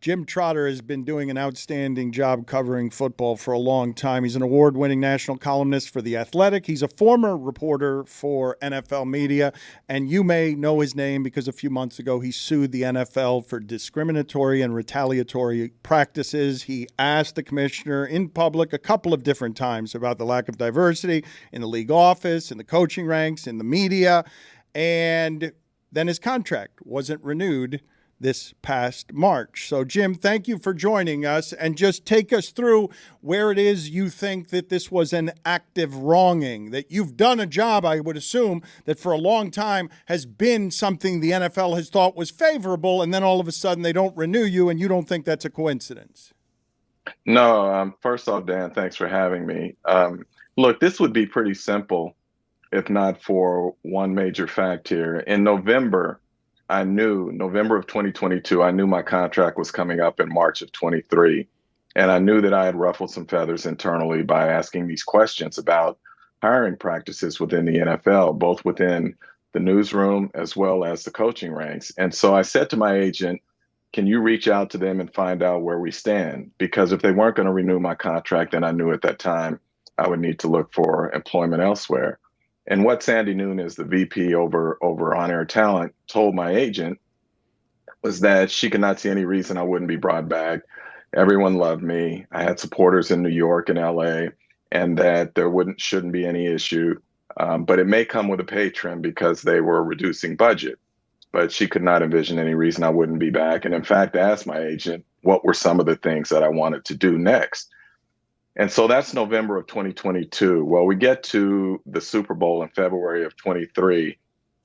Jim Trotter has been doing an outstanding job covering football for a long time. He's an award-winning national columnist for The Athletic. He's a former reporter for NFL Media, and you may know his name because a few months ago he sued the NFL for discriminatory and retaliatory practices. He asked the commissioner in public a couple of different times about the lack of diversity in the league office, in the coaching ranks, in the media, and then his contract wasn't renewed this past March. So, Jim, thank you for joining us, and just take us through where it is you think that this was an active wronging, that you've done a job, I would assume, that for a long time has been something the NFL has thought was favorable, and then all of a sudden they don't renew you, and you don't think that's a coincidence. No, first off, Dan, thanks for having me. Look, this would be pretty simple if not for one major fact here. In November of 2022, I knew my contract was coming up in March of 23. And I knew that I had ruffled some feathers internally by asking these questions about hiring practices within the NFL, both within the newsroom as well as the coaching ranks. And so I said to my agent, can you reach out to them and find out where we stand? Because if they weren't going to renew my contract, then I knew at that time I would need to look for employment elsewhere. And what Sandy Nunez, the VP over on-air talent, told my agent was that she could not see any reason I wouldn't be brought back. Everyone loved me. I had supporters in New York and LA, and that there shouldn't be any issue. But it may come with a pay trim because they were reducing budget. But she could not envision any reason I wouldn't be back. And in fact, asked my agent what were some of the things that I wanted to do next. And so that's November of 2022. Well, we get to the Super Bowl in February of 23,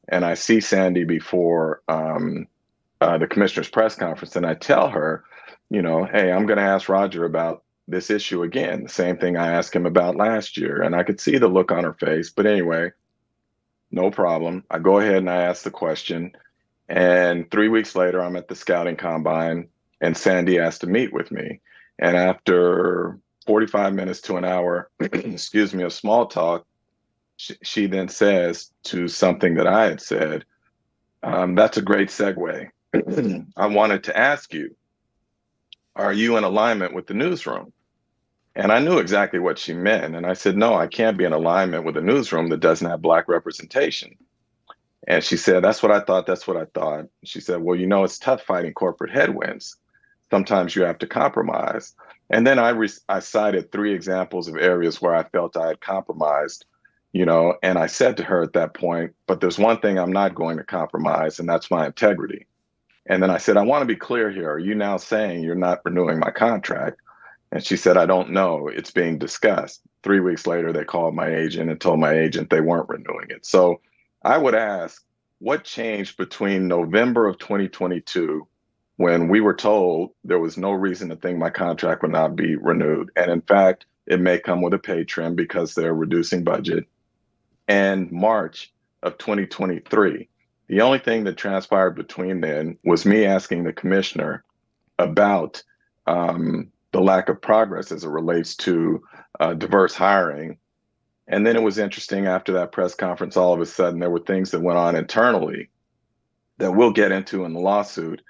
and I see Sandy before the commissioner's press conference, and I tell her, hey, I'm going to ask Roger about this issue again, the same thing I asked him about last year. And I could see the look on her face. But anyway, no problem. I go ahead and I ask the question. And 3 weeks later, I'm at the scouting combine, and Sandy asked to meet with me. And after 45 minutes to an hour, excuse me, of small talk, she then says to something that I had said, that's a great segue. I wanted to ask you, are you in alignment with the newsroom? And I knew exactly what she meant. And I said, no, I can't be in alignment with a newsroom that doesn't have Black representation. And she said, that's what I thought. That's what I thought. She said, well, it's tough fighting corporate headwinds. Sometimes you have to compromise. And then I cited 3 examples of areas where I felt I had compromised, and I said to her at that point, but there's one thing I'm not going to compromise, and that's my integrity. And then I said, I want to be clear here. Are you now saying you're not renewing my contract? And she said, I don't know. It's being discussed. 3 weeks later, they called my agent and told my agent they weren't renewing it. So I would ask, what changed between November of 2022, when we were told there was no reason to think my contract would not be renewed, and in fact, it may come with a pay trim because they're reducing budget, and March of 2023. The only thing that transpired between then was me asking the commissioner about the lack of progress as it relates to diverse hiring. And then it was interesting, after that press conference, all of a sudden there were things that went on internally that we'll get into in the lawsuit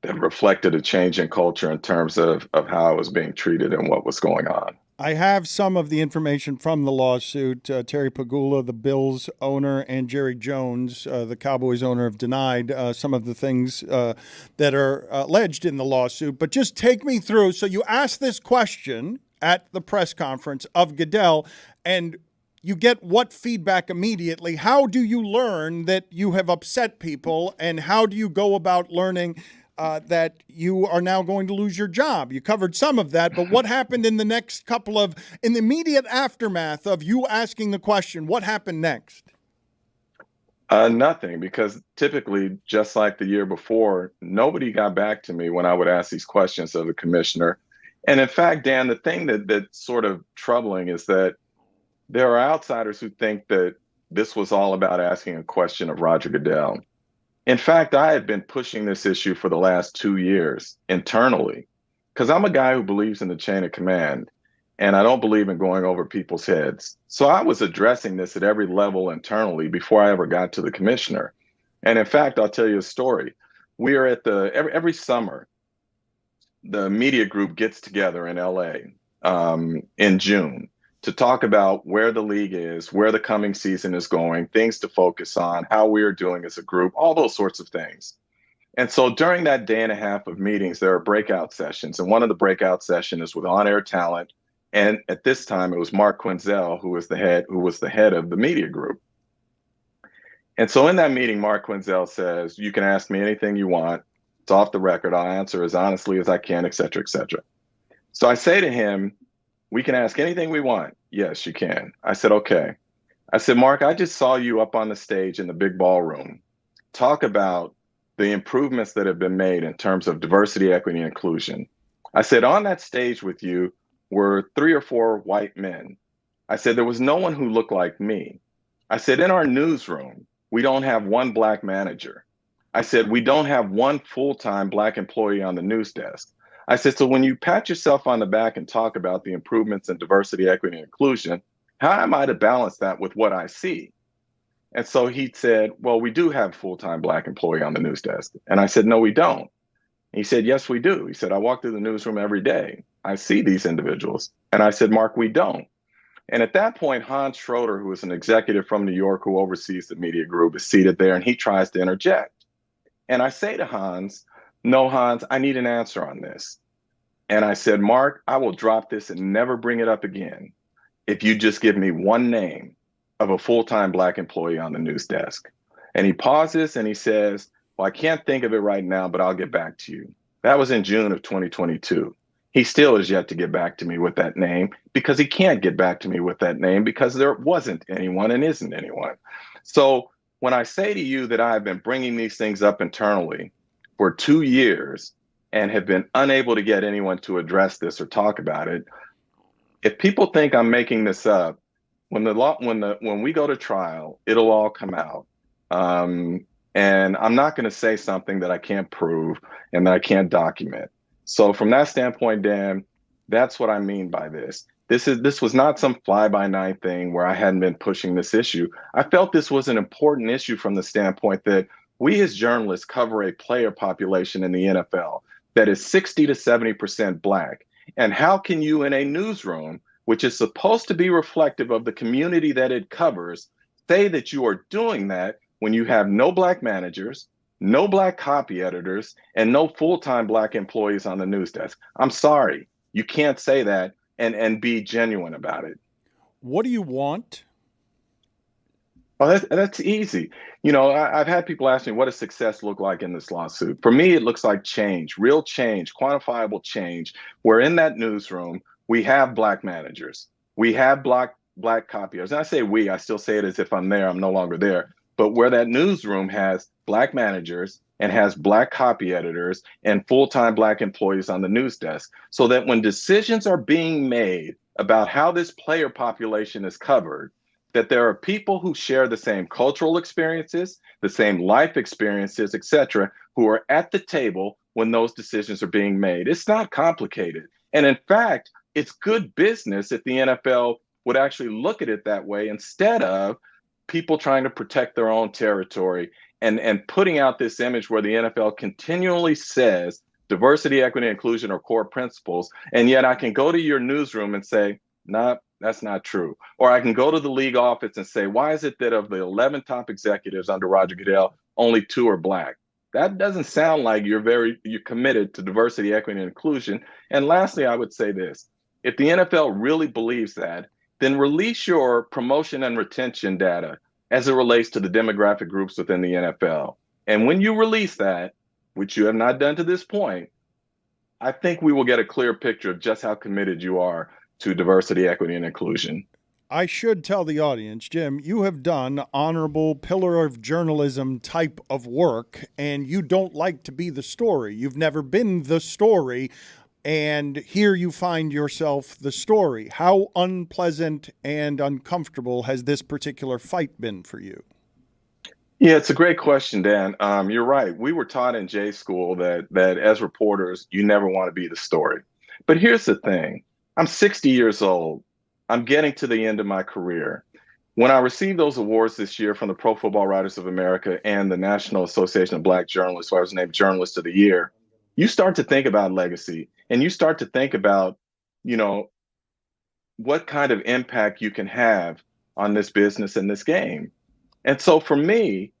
that reflected a change in culture in terms of how I was being treated and what was going on. I have some of the information from the lawsuit. Terry Pagula, the Bills owner, and Jerry Jones, the Cowboys owner, have denied some of the things that are alleged in the lawsuit. But just take me through. So you asked this question at the press conference of Goodell, and you get what feedback immediately? How do you learn that you have upset people, and how do you go about learning that you are now going to lose your job? You covered some of that, but what happened in the immediate aftermath of you asking the question? What happened next? Nothing, because typically, just like the year before, nobody got back to me when I would ask these questions of the commissioner. And in fact, Dan, the thing that's sort of troubling is that there are outsiders who think that this was all about asking a question of Roger Goodell. In fact, I had been pushing this issue for the last 2 years internally, because I'm a guy who believes in the chain of command, and I don't believe in going over people's heads. So I was addressing this at every level internally before I ever got to the commissioner. And in fact, I'll tell you a story. We are at every summer, the media group gets together in LA in June to talk about where the league is, where the coming season is going, things to focus on, how we are doing as a group, all those sorts of things. And so during that day and a half of meetings, there are breakout sessions. And one of the breakout sessions is with on-air talent. And at this time, it was Mark Quinzel, who was the head of the media group. And so in that meeting, Mark Quinzel says, you can ask me anything you want. It's off the record. I'll answer as honestly as I can, et cetera, et cetera. So I say to him, we can ask anything we want. Yes, you can. I said, okay. I said, Mark, I just saw you up on the stage in the big ballroom talk about the improvements that have been made in terms of diversity, equity, and inclusion. I said, on that stage with you were 3 or 4 white men. I said, there was no one who looked like me. I said, in our newsroom, we don't have one black manager. I said, we don't have one full-time black employee on the news desk. I said, so when you pat yourself on the back and talk about the improvements in diversity, equity, and inclusion, how am I to balance that with what I see? And so he said, well, we do have a full-time black employee on the news desk. And I said, no, we don't. He said, yes, we do. He said, I walk through the newsroom every day. I see these individuals. And I said, Mark, we don't. And at that point, Hans Schroeder, who is an executive from New York who oversees the media group, is seated there and he tries to interject. And I say to Hans, no, Hans, I need an answer on this. And I said, Mark, I will drop this and never bring it up again if you just give me one name of a full-time black employee on the news desk. And he pauses and he says, well, I can't think of it right now, but I'll get back to you. That was in June of 2022. He still has yet to get back to me with that name because he can't get back to me with that name because there wasn't anyone and isn't anyone. So when I say to you that I've been bringing these things up internally for 2 years and have been unable to get anyone to address this or talk about it, if people think I'm making this up, when we go to trial, it'll all come out. And I'm not going to say something that I can't prove and that I can't document. So from that standpoint, Dan, that's what I mean by this. This was not some fly-by-night thing where I hadn't been pushing this issue. I felt this was an important issue from the standpoint that we as journalists cover a player population in the NFL that is 60 to 70% black. And how can you in a newsroom, which is supposed to be reflective of the community that it covers, say that you are doing that when you have no black managers, no black copy editors, and no full-time black employees on the news desk? I'm sorry, you can't say that and be genuine about it. What do you want? Oh, that's easy. You know, I've had people ask me, what does success look like in this lawsuit? For me, it looks like change, real change, quantifiable change, where in that newsroom, we have black managers, we have black copiers. And I say we, I still say it as if I'm there, I'm no longer there. But where that newsroom has black managers and has black copy editors and full-time black employees on the news desk, so that when decisions are being made about how this player population is covered, that there are people who share the same cultural experiences, the same life experiences, et cetera, who are at the table when those decisions are being made. It's not complicated. And in fact, it's good business if the NFL would actually look at it that way instead of people trying to protect their own territory and putting out this image where the NFL continually says diversity, equity, and inclusion are core principles. And yet I can go to your newsroom and say, nah, that's not true. Or I can go to the league office and say, why is it that of the 11 top executives under Roger Goodell, only 2 are black? That doesn't sound like you're committed to diversity, equity, and inclusion. And lastly, I would say this. If the NFL really believes that, then release your promotion and retention data as it relates to the demographic groups within the NFL. And when you release that, which you have not done to this point, I think we will get a clear picture of just how committed you are to diversity, equity, and inclusion. I should tell the audience, Jim, you have done honorable pillar of journalism type of work, and you don't like to be the story. You've never been the story, and here you find yourself the story. How unpleasant and uncomfortable has this particular fight been for you? Yeah, it's a great question, Dan. You're right. We were taught in J school that as reporters, you never want to be the story. But here's the thing. I'm 60 years old. I'm getting to the end of my career. When I received those awards this year from the Pro Football Writers of America and the National Association of Black Journalists, where I was named Journalist of the Year, you start to think about legacy, and you start to think about, you know, what kind of impact you can have on this business and this game. And so for me,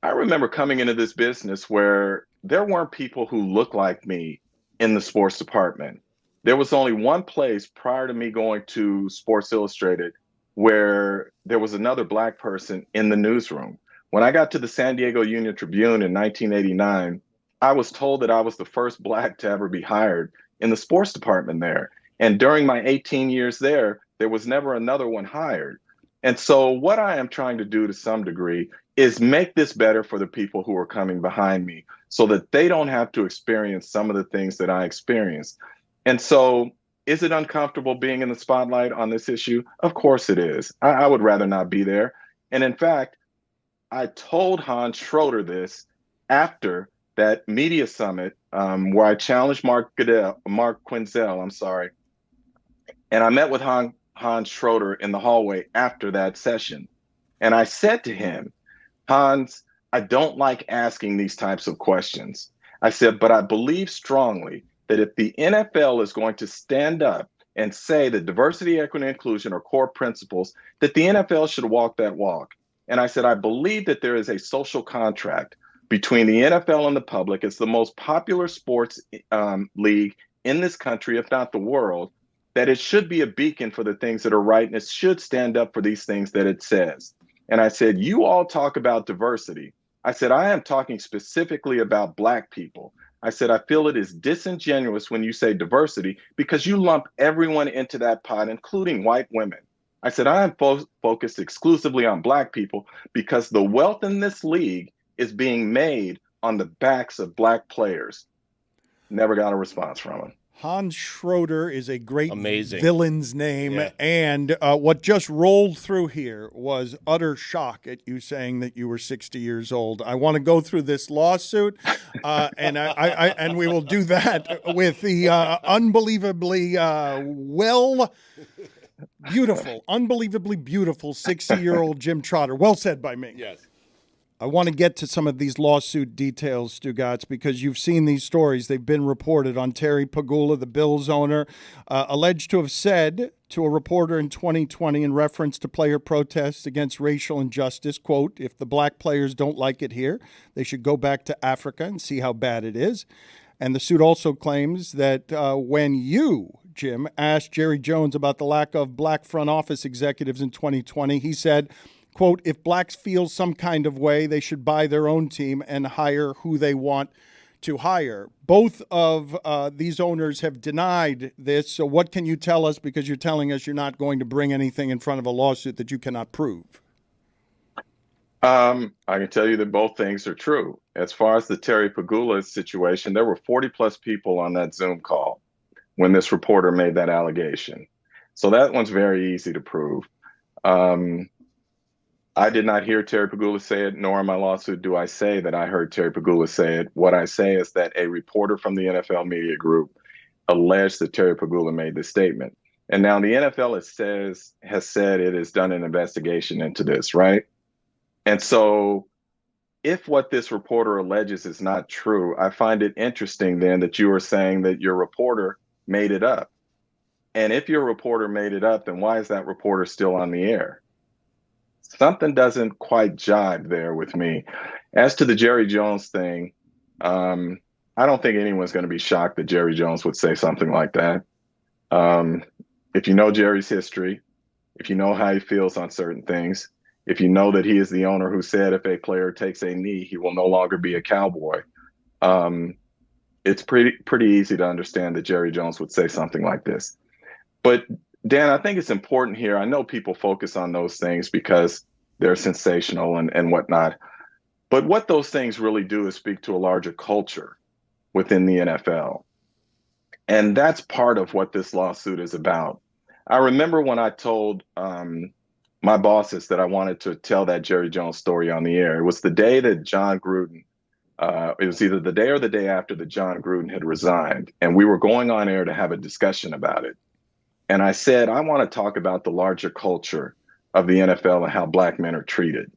I remember coming into this business where there weren't people who looked like me in the sports department. There was only one place prior to me going to Sports Illustrated where there was another Black person in the newsroom. When I got to the San Diego Union Tribune in 1989, I was told that I was the first Black to ever be hired in the sports department there. And during my 18 years there, there was never another one hired. And so, what I am trying to do to some degree is make this better for the people who are coming behind me so that they don't have to experience some of the things that I experienced. And so, is it uncomfortable being in the spotlight on this issue? Of course it is. I would rather not be there. And in fact, I told Hans Schroeder this after that media summit where I challenged Mark Quinzel, and I met with Hans Schroeder in the hallway after that session. And I said to him, Hans, I don't like asking these types of questions. I said, but I believe strongly that if the NFL is going to stand up and say that diversity, equity, and inclusion are core principles, that the NFL should walk that walk. And I said, I believe that there is a social contract between the NFL and the public. It's the most popular sports league in this country, if not the world, that it should be a beacon for the things that are right, and it should stand up for these things that it says. And I said, you all talk about diversity. I said, I am talking specifically about Black people. I said, I feel it is disingenuous when you say diversity because you lump everyone into that pot, including white women. I said, I am focused exclusively on Black people because the wealth in this league is being made on the backs of Black players. Never got a response from him. Hans Schroeder is a great Amazing villain's name, yeah. And what just rolled through here was utter shock at you saying that you were 60 years old. I want to go through this lawsuit, and we will do that with the unbelievably unbelievably beautiful 60-year-old Jim Trotter. Well said by me. Yes. I want to get to some of these lawsuit details, Stugotz, because you've seen these stories. They've been reported on. Terry Pegula, the Bills owner, alleged to have said to a reporter in 2020 in reference to player protests against racial injustice, quote, if the Black players don't like it here, they should go back to Africa and see how bad it is. And the suit also claims that when you, Jim, asked Jerry Jones about the lack of Black front office executives in 2020, he said, quote, if Blacks feel some kind of way, they should buy their own team and hire who they want to hire. Both of these owners have denied this. So what can you tell us? Because you're telling us you're not going to bring anything in front of a lawsuit that you cannot prove. I can tell you that both things are true. As far as the Terry Pegula situation, there were 40 plus people on that Zoom call when this reporter made that allegation. So that one's very easy to prove. I did not hear Terry Pegula say it, nor in my lawsuit do I say that I heard Terry Pegula say it. What I say is that a reporter from the NFL media group alleged that Terry Pegula made this statement. And now the NFL has said it has done an investigation into this, right? And so if what this reporter alleges is not true, I find it interesting then that you are saying that your reporter made it up. And if your reporter made it up, then why is that reporter still on the air? Something doesn't quite jibe there with me. As to the Jerry Jones thing, I don't think anyone's going to be shocked that Jerry Jones would say something like that. If you know Jerry's history, if you know how he feels on certain things, if you know that he is the owner who said if a player takes a knee, he will no longer be a Cowboy, it's pretty easy to understand that Jerry Jones would say something like this. But Dan, I think it's important here. I know people focus on those things because they're sensational and whatnot. But what those things really do is speak to a larger culture within the NFL. And that's part of what this lawsuit is about. I remember when I told my bosses that I wanted to tell that Jerry Jones story on the air. It was the day that John Gruden, it was either the day or the day after that John Gruden had resigned. And we were going on air to have a discussion about it. And I said, I want to talk about the larger culture of the NFL and how Black men are treated.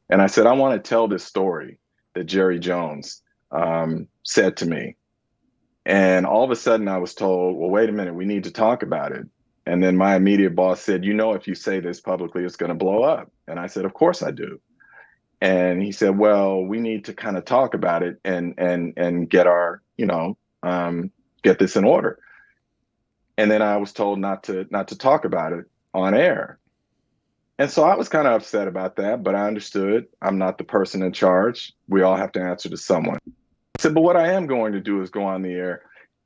And I said, I want to tell this story that Jerry Jones said to me. And all of a sudden I was told, well, wait a minute, we need to talk about it. And then my immediate boss said, if you say this publicly, it's going to blow up. And I said, of course I do. And he said, well, we need to kind of talk about it and get our, get this in order. And then I was told not to talk about it on air. And so I was kind of upset about that, but I understood I'm not the person in charge. We all have to answer to someone. I said, but what I am going to do is go on the air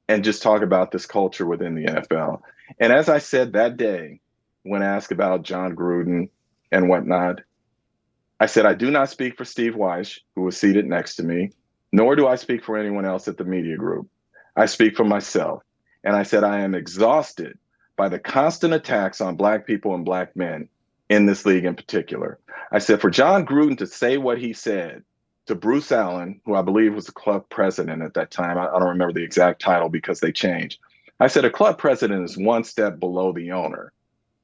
and just talk about this culture within the NFL. And as I said that day, when asked about John Gruden and whatnot, I said, I do not speak for Steve Weish, who was seated next to me, nor do I speak for anyone else at the media group. I speak for myself. And I said, I am exhausted by the constant attacks on Black people and Black men in this league in particular. I said, for John Gruden to say what he said to Bruce Allen, who I believe was the club president at that time, I don't remember the exact title because they changed. I said, a club president is one step below the owner.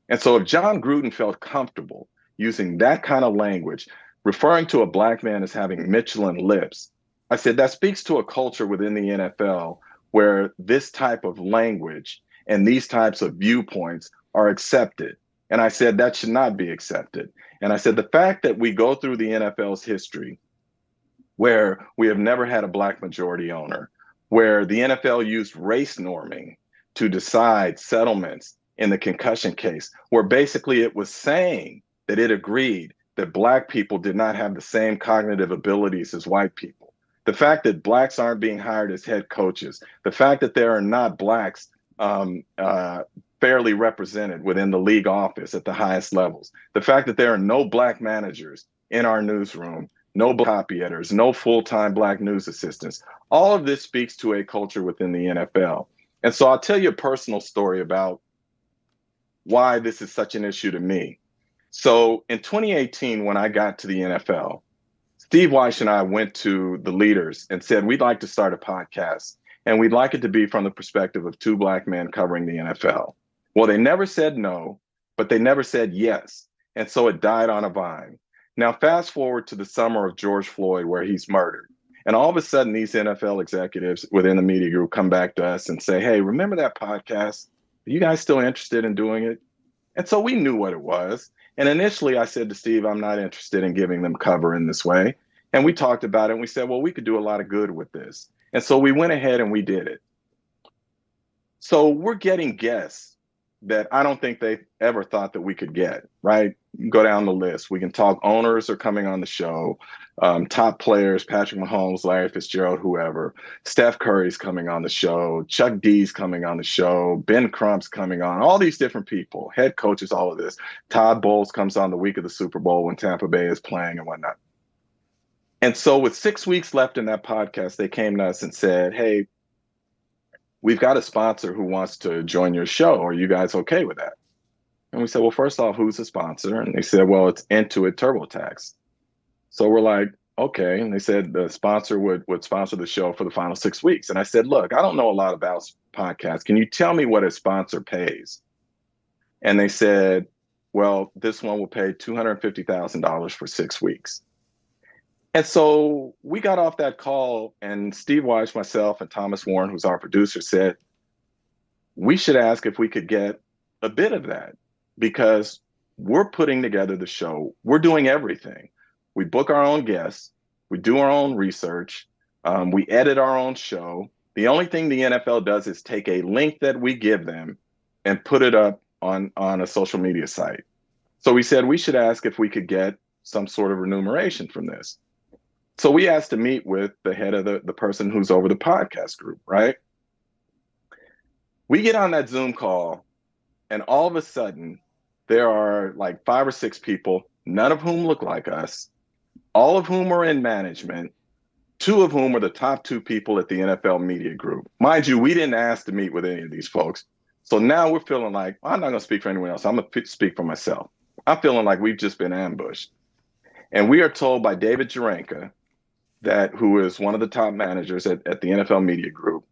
And so if John Gruden felt comfortable using that kind of language, referring to a Black man as having Michelin lips, I said, that speaks to a culture within the NFL where this type of language and these types of viewpoints are accepted. And I said, that should not be accepted. And I said, the fact that we go through the NFL's history where we have never had a Black majority owner, where the NFL used race norming to decide settlements in the concussion case, where basically it was saying that it agreed that Black people did not have the same cognitive abilities as white people. The fact that Blacks aren't being hired as head coaches, the fact that there are not Blacks fairly represented within the league office at the highest levels, the fact that there are no Black managers in our newsroom, no copy editors, no full-time Black news assistants. All of this speaks to a culture within the NFL. And so I'll tell you a personal story about why this is such an issue to me. So in 2018, when I got to the NFL, Steve Weish and I went to the leaders and said, we'd like to start a podcast, and we'd like it to be from the perspective of two Black men covering the NFL. Well, they never said no, but they never said yes. And so it died on a vine. Now, fast forward to the summer of George Floyd, where he's murdered. And all of a sudden, these NFL executives within the media group come back to us and say, hey, remember that podcast? Are you guys still interested in doing it? And so we knew what it was. And initially, I said to Steve, I'm not interested in giving them cover in this way. And we talked about it, and we said, well, we could do a lot of good with this. And so we went ahead and we did it. So we're getting guests that I don't think they ever thought that we could get, right? Go down the list. We can talk, owners are coming on the show, top players, Patrick Mahomes, Larry Fitzgerald, whoever. Steph Curry's coming on the show, Chuck D's coming on the show, Ben Crump's coming on, all these different people, head coaches, all of this. Todd Bowles comes on the week of the Super Bowl when Tampa Bay is playing and whatnot. And so with 6 weeks left in that podcast, they came to us and said, hey, we've got a sponsor who wants to join your show. Are you guys okay with that? And we said, well, first off, who's the sponsor? And they said, well, it's Intuit TurboTax. So we're like, okay. And they said the sponsor would sponsor the show for the final 6 weeks. And I said, look, I don't know a lot about podcasts. Can you tell me what a sponsor pays? And they said, well, this one will pay $250,000 for 6 weeks. And so we got off that call, and Steve Weish, myself, and Thomas Warren, who's our producer, said, we should ask if we could get a bit of that, because we're putting together the show. We're doing everything. We book our own guests. We do our own research. We edit our own show. The only thing the NFL does is take a link that we give them and put it up on a social media site. So we said we should ask if we could get some sort of remuneration from this. So we asked to meet with the head of the person who's over the podcast group, right? We get on that Zoom call, and all of a sudden, there are like 5 or 6 people, none of whom look like us, all of whom are in management, 2 of whom are the top 2 people at the NFL media group. Mind you, we didn't ask to meet with any of these folks. So now we're feeling like, I'm not going to speak for anyone else. I'm going to speak for myself. I'm feeling like we've just been ambushed. And we are told by David Jurenka, who is one of the top managers at the NFL media group,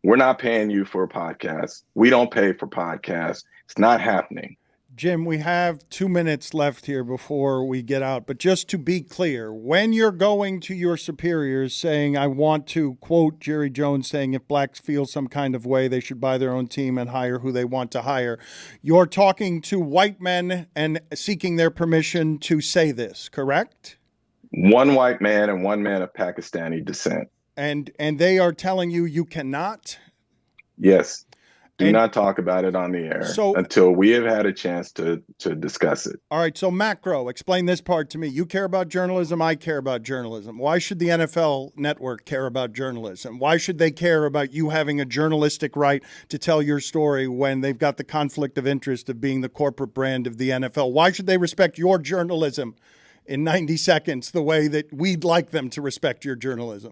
we're not paying you for a podcast. We don't pay for podcasts. It's not happening. Jim, we have 2 minutes left here before we get out. But just to be clear, when you're going to your superiors saying, I want to quote Jerry Jones saying, if blacks feel some kind of way, they should buy their own team and hire who they want to hire, you're talking to white men and seeking their permission to say this, correct? One white man and one man of Pakistani descent. And they are telling you you cannot? Yes. Do not talk about it on the air until we have had a chance to discuss it. All right. So macro, explain this part to me. You care about journalism. I care about journalism. Why should the NFL network care about journalism? Why should they care about you having a journalistic right to tell your story when they've got the conflict of interest of being the corporate brand of the NFL? Why should they respect your journalism in 90 seconds the way that we'd like them to respect your journalism?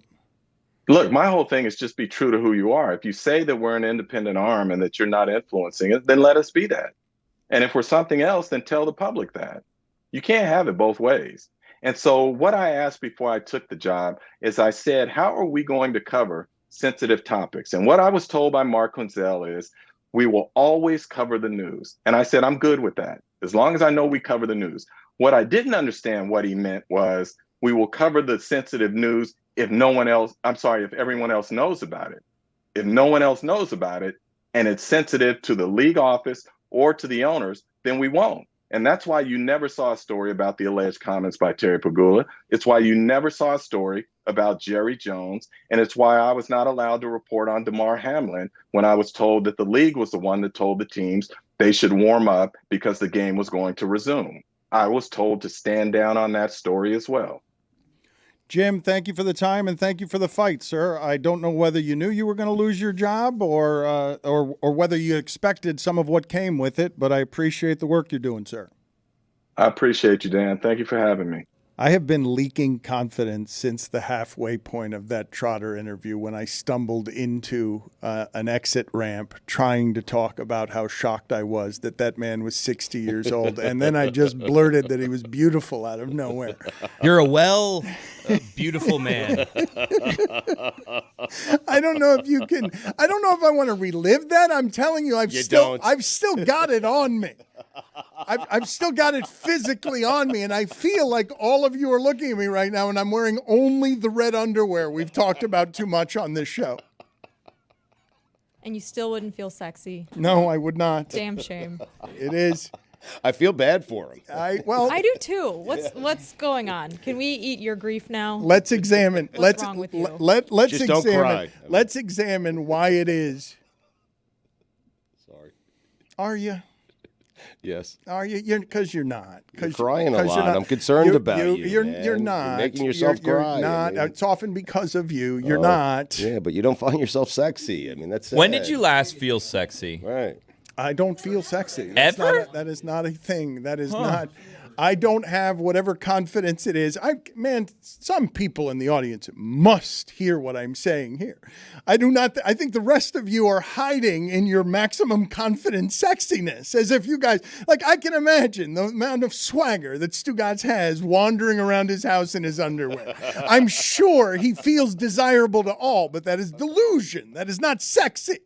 Look, my whole thing is just be true to who you are. If you say that we're an independent arm and that you're not influencing it, then let us be that. And if we're something else, then tell the public that. You can't have it both ways. And so what I asked before I took the job is I said, how are we going to cover sensitive topics? And what I was told by Mark Quinzel is, we will always cover the news. And I said, I'm good with that, as long as I know we cover the news. What I didn't understand what he meant was, we will cover the sensitive news if if everyone else knows about it. If no one else knows about it and it's sensitive to the league office or to the owners, then we won't. And that's why you never saw a story about the alleged comments by Terry Pegula. It's why you never saw a story about Jerry Jones. And it's why I was not allowed to report on DeMar Hamlin when I was told that the league was the one that told the teams they should warm up because the game was going to resume. I was told to stand down on that story as well. Jim, thank you for the time and thank you for the fight, sir. I don't know whether you knew you were going to lose your job or whether you expected some of what came with it, but I appreciate the work you're doing, sir. I appreciate you, Dan. Thank you for having me. I have been leaking confidence since the halfway point of that Trotter interview when I stumbled into an exit ramp trying to talk about how shocked I was that that man was 60 years old. And then I just blurted that he was beautiful out of nowhere. You're a beautiful man. I don't know if you can. I don't know if I want to relive that. I'm telling you, I've still got it on me. I've still got it physically on me, and I feel like all of you are looking at me right now, and I'm wearing only the red underwear we've talked about too much on this show. And you still wouldn't feel sexy. No, I would not. Damn shame. It is. I feel bad for him. I do too. What's going on? Can we eat your grief now? Let's examine. What's wrong with you? Let's Just examine. don't cry. Let's examine why it is. Sorry. Are you? Yes. Are you? Because you're not. You're crying a lot. I'm concerned about you. You're man. not. You're making yourself cry. You're not. It's often because of you. You're not. Yeah, but you don't find yourself sexy. I mean, that's sad. When did you last feel sexy? Right. I don't feel sexy. Ever? That is not a thing. That is not. I don't have whatever confidence it is. Some people in the audience must hear what I'm saying here. I do not. I think the rest of you are hiding in your maximum confidence sexiness, as if you guys, like, I can imagine the amount of swagger that Stugotz has wandering around his house in his underwear. I'm sure he feels desirable to all, but that is delusion. That is not sexy.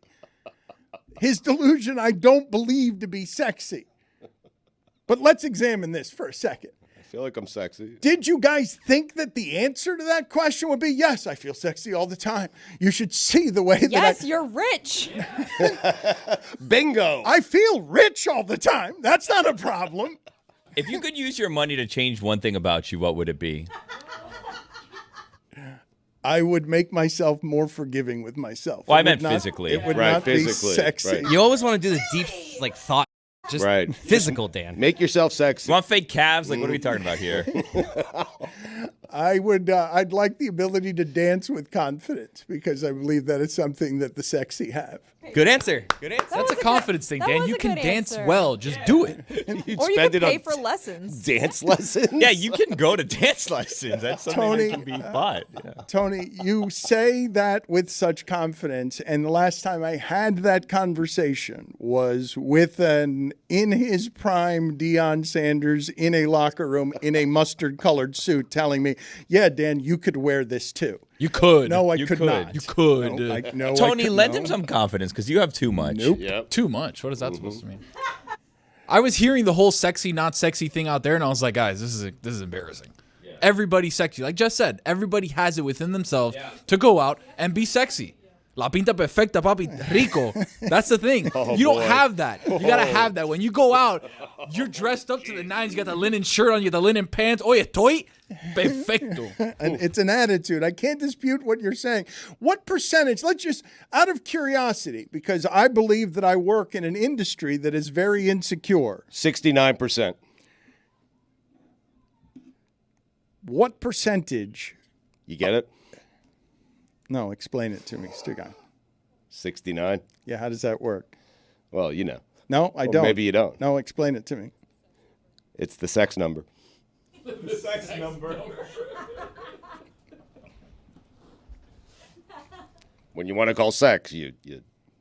His delusion, I don't believe to be sexy. But let's examine this for a second. I feel like I'm sexy. Did you guys think that the answer to that question would be, yes, I feel sexy all the time? You should see the way that Yes, you're rich. Bingo. I feel rich all the time. That's not a problem. If you could use your money to change one thing about you, what would it be? I would make myself more forgiving with myself. Well, I meant physically. It would Right, not physically, be sexy. right. You always want to do the deep, thought. Just Right. physical, Dan. Make yourself sexy. You want fake calves? What are we talking about here? I'd like the ability to dance with confidence because I believe that is something that the sexy have. Good answer. Good answer. That's a confidence thing, Dan. You can dance well. Just do it. Or you spend could it pay on for lessons. dance lessons. Yeah, you can go to dance lessons. That's something Tony, that can be bought. Yeah. Tony, you say that with such confidence, and the last time I had that conversation was with an in his prime Dion Sanders in a locker room in a mustard-colored suit telling me, yeah, Dan, you could wear this too. You could. No, I could not. You could. No, Tony, I could, lend no. him some confidence because you have too much. Nope. Yep. Too much. What is that supposed to mean? I was hearing the whole sexy, not sexy thing out there, and I was like, guys, this is embarrassing. Yeah. Everybody's sexy. Like Jess said, everybody has it within themselves to go out and be sexy. La pinta perfecta, papi, rico. That's the thing. You don't have that. You got to have that. When you go out, you're dressed up to the nines. You got the linen shirt on, you got the linen pants. Oye, estoy perfecto. And it's an attitude. I can't dispute what you're saying. What percentage, let's just, out of curiosity, because I believe that I work in an industry that is very insecure. 69%. What percentage? You get it? No, explain it to me, Stugotz. 69. Yeah, how does that work? Well, you know. No, I Or don't. maybe you don't. No, explain it to me. It's the sex number. The sex number. When you want to call sex, you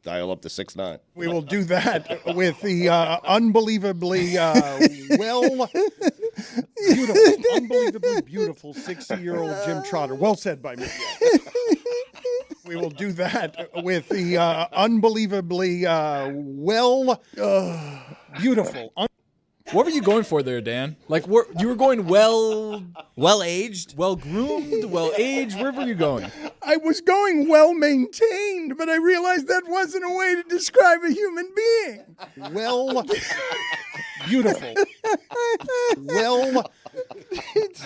dial up to 69. We will do that with the unbelievably unbelievably beautiful 60-year-old Jim Trotter. Well said by me. We will do that with the unbelievably beautiful. What were you going for there, Dan? Like, you were going well-aged, well-groomed, well-aged. Where were you going? I was going well-maintained, but I realized that wasn't a way to describe a human being. Beautiful.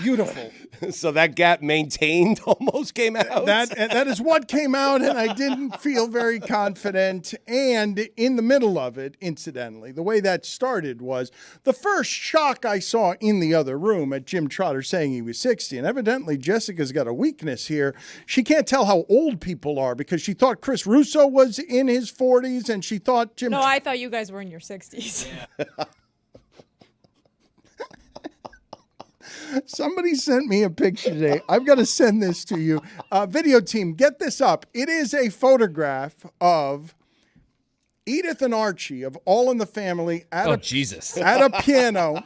Beautiful. So that gap maintained almost came out. That is what came out, and I didn't feel very confident. And in the middle of it, incidentally, the way that started was the first shock I saw in the other room at Jim Trotter saying he was 60. And evidently, Jessica's got a weakness here. She can't tell how old people are because she thought Chris Russo was in his 40s, and she thought Jim. No, I thought you guys were in your 60s. Yeah. Somebody sent me a picture today. I've got to send this to you. Video team, get this up. It is a photograph of Edith and Archie of All in the Family at a piano.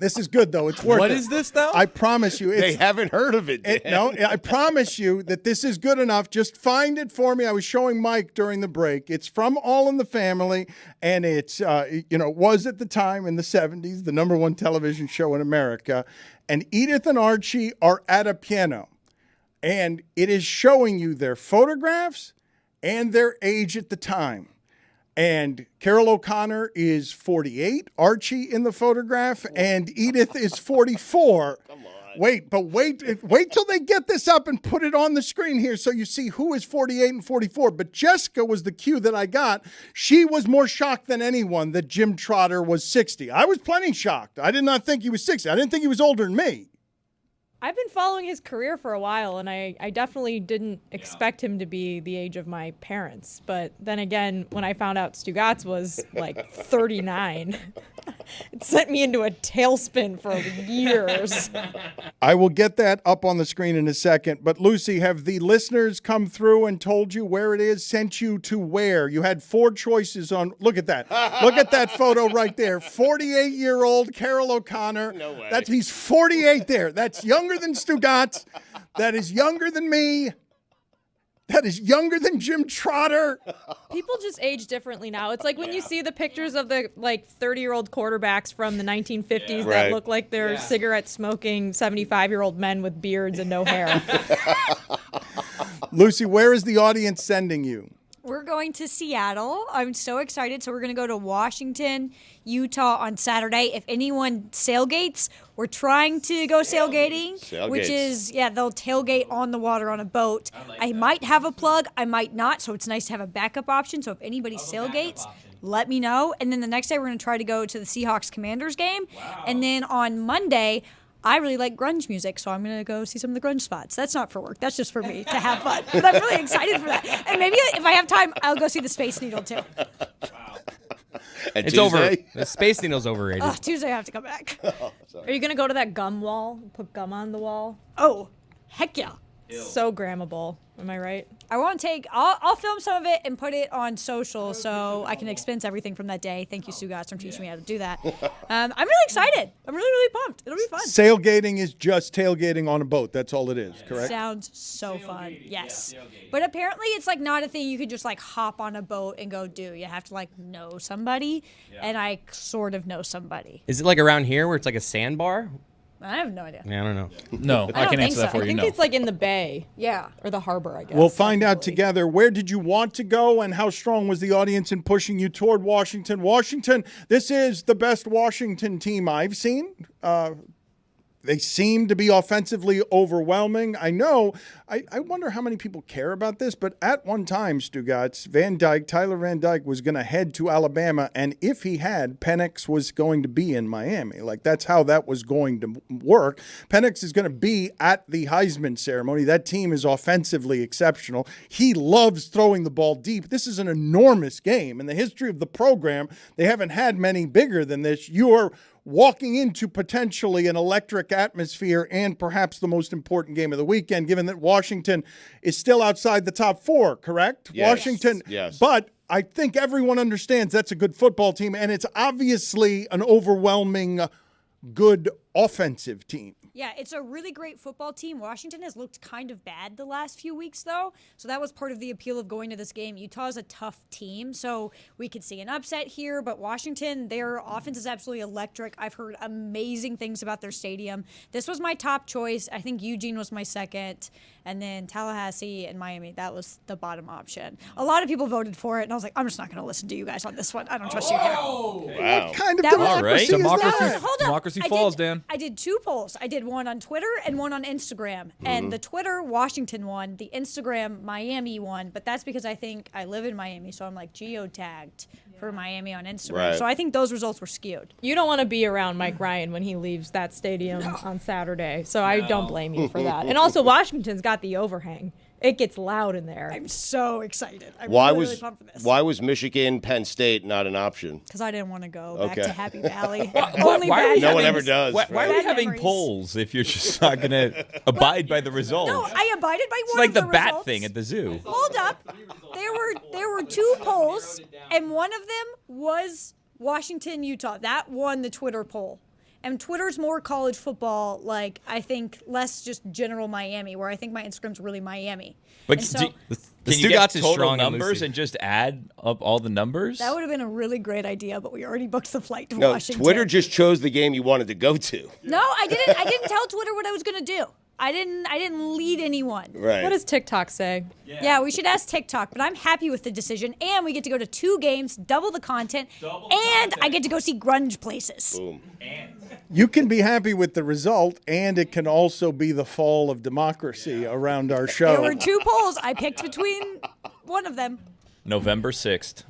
This is good, though. It's worth it. What is this, though? I promise you. They haven't heard of it. No, I promise you that this is good enough. Just find it for me. I was showing Mike during the break. It's from All in the Family, and it's, was at the time in the 70s, the #1 television show in America. And Edith and Archie are at a piano. And it is showing you their photographs and their age at the time. And Carol O'Connor is 48, Archie in the photograph, and Edith is 44. Come on. Wait till they get this up and put it on the screen here so you see who is 48 and 44. But Jessica was the cue that I got. She was more shocked than anyone that Jim Trotter was 60. I was plenty shocked. I did not think he was 60. I didn't think he was older than me. I've been following his career for a while, and I definitely didn't expect him to be the age of my parents. But then again, when I found out Stugotz was like 39, it sent me into a tailspin for years. I will get that up on the screen in a second. But Lucy, have the listeners come through and told you where it is, sent you to where? You had 4 choices on. Look at that. Look at that photo right there. 48-year-old Carol O'Connor. No way. He's 48 there. That's younger than Stugotz. That is younger than me. That is younger than Jim Trotter. People just age differently now. It's like when you see the pictures of the 30-year-old quarterbacks from the 1950s that look like they're cigarette-smoking 75-year-old men with beards and no hair. Lucy, where is the audience sending you? We're going to Seattle. I'm so excited. So we're going to go to Washington, Utah on Saturday. If anyone sailgates, we're trying to go sailgating, which is, they'll tailgate on the water on a boat. I might have a plug. I might not. So it's nice to have a backup option. So if anybody sailgates, let me know. And then the next day, we're going to try to go to the Seahawks Commanders game. Wow. And then on Monday, I really like grunge music, so I'm going to go see some of the grunge spots. That's not for work. That's just for me to have fun. But I'm really excited for that. And maybe if I have time, I'll go see the Space Needle, too. Wow. And it's Tuesday? over. The Space Needle's overrated. Tuesday, I have to come back. Are you going to go to that gum wall? Put gum on the wall? Oh, heck yeah. So grammable. Am I right? I want to I'll film some of it and put it on social so I can expense everything from that day. Thank you, Stugotz, for teaching me how to do that. I'm really excited. I'm really, really pumped. It'll be fun. Sailgating is just tailgating on a boat. That's all it is, correct? Sounds so fun. Yes. But apparently it's like not a thing you could just like hop on a boat and go do. You have to like know somebody. And I sort of know somebody. Is it like around here where it's like a sandbar? I have no idea. Yeah, I don't know. No, I can think answer that so. for I you. think No. it's like in the bay Yeah. or the harbor, I guess. We'll find out technically. together. Where did you want to go, and how strong was the audience in pushing you toward Washington? Washington, this is the best Washington team I've seen. They seem to be offensively overwhelming. I know. I wonder how many people care about this, but at one time, Stugotz, Tyler Van Dyke was going to head to Alabama, and if he had, Penix was going to be in Miami. Like, that's how that was going to work. Penix is going to be at the Heisman ceremony. That team is offensively exceptional. He loves throwing the ball deep. This is an enormous game. In the history of the program, they haven't had many bigger than this. You're walking into potentially an electric atmosphere and perhaps the most important game of the weekend, given that Washington is still outside the top four, correct? Yes. Washington, Yes. But I think everyone understands that's a good football team, and it's obviously an overwhelming good offensive team. Yeah, it's a really great football team. Washington has looked kind of bad the last few weeks, though. So that was part of the appeal of going to this game. Utah is a tough team, so we could see an upset here. But Washington, their offense is absolutely electric. I've heard amazing things about their stadium. This was my top choice. I think Eugene was my second. And then Tallahassee and Miami, that was the bottom option. A lot of people voted for it, and I was like, I'm just not going to listen to you guys on this one. I don't trust you here. Wow. Kind of That was- democracy is Democracy- that? Hold up. Democracy I falls, did, Dan. I did 2 polls. I did one on Twitter and one on Instagram. And the Twitter Washington won, the Instagram Miami won, but that's because I think I live in Miami, so I'm like geotagged for Miami on Instagram. Right. So I think those results were skewed. You don't want to be around Mike Ryan when he leaves that stadium on Saturday, so I don't blame you for that. And also, Washington's got the overhang. It gets loud in there. I'm so excited. I'm Why really, was really pumped for this. why was Michigan, Penn State not an option? Because I didn't want to go back Okay. to Happy Valley. why Only are bad we No one memories. ever does. Why are we Bad having memories. polls if you're just not going to abide by the results? No, I abided by it's one like of the the bat results. thing at the zoo. Hold up. There were 2 polls, and one of them was Washington, Utah. That won the Twitter poll. And Twitter's more college football, like, I think less just general Miami, where I think my Instagram's really Miami. But And so- can The you get Stugotz is total strong on numbers Lucy. and just add up all the numbers? That would have been a really great idea, but we already booked the flight to No, Washington. Twitter just chose the game you wanted to go to. No, I didn't tell Twitter what I was gonna do. I didn't lead anyone. Right. What does TikTok say? Yeah, we should ask TikTok, but I'm happy with the decision. And we get to go to 2 games, double the content, and I get to go see grunge places. Boom. You can be happy with the result, and it can also be the fall of democracy around our There show. were 2 polls. I picked between one of them. November 6th.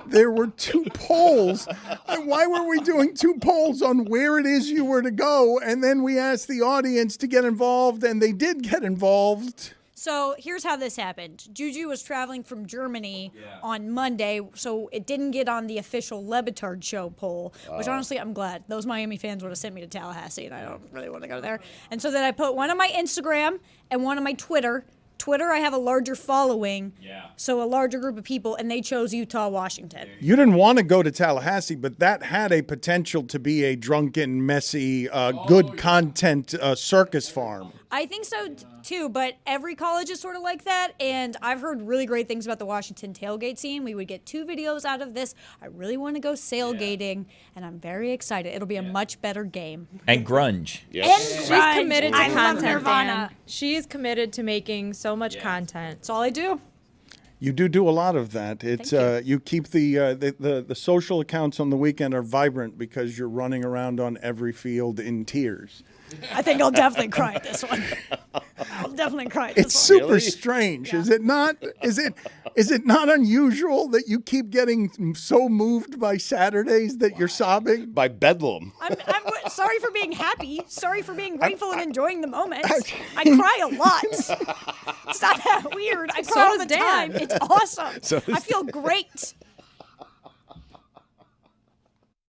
There were 2 polls. And why were we doing 2 polls on where it is you were to go? And then we asked the audience to get involved, and they did get involved. So here's how this happened. Juju was traveling from Germany on Monday, so it didn't get on the official LeBatard Show poll, which honestly I'm glad. Those Miami fans would have sent me to Tallahassee, and I don't really want to go there. And so then I put one on my Instagram and one on my Twitter. Twitter, I have a larger following, so a larger group of people, and they chose Utah, Washington. You didn't want to go to Tallahassee, but that had a potential to be a drunken, messy, good content circus farm. I think so too, but every college is sort of like that, and I've heard really great things about the Washington tailgate scene. We would get 2 videos out of this. I really want to go sailgating, and I'm very excited. It'll be a much better game. And grunge. And She's grunge. committed to I love content, Nirvana. Dan. She's committed to making so much content. That's all I do. You do a lot of that. It's you keep the social accounts on the weekend are vibrant because you're running around on every field in tears. I think I'll definitely cry at this one. I'll definitely cry at It's this one. super Really? strange, is it not? Is it not unusual that you keep getting so moved by Saturdays that you're sobbing? By Bedlam. I'm sorry for being happy. Sorry for being grateful and enjoying the moment. I cry a lot. It's not that weird. I cry all does the Dan. time. It's awesome. So I feel great.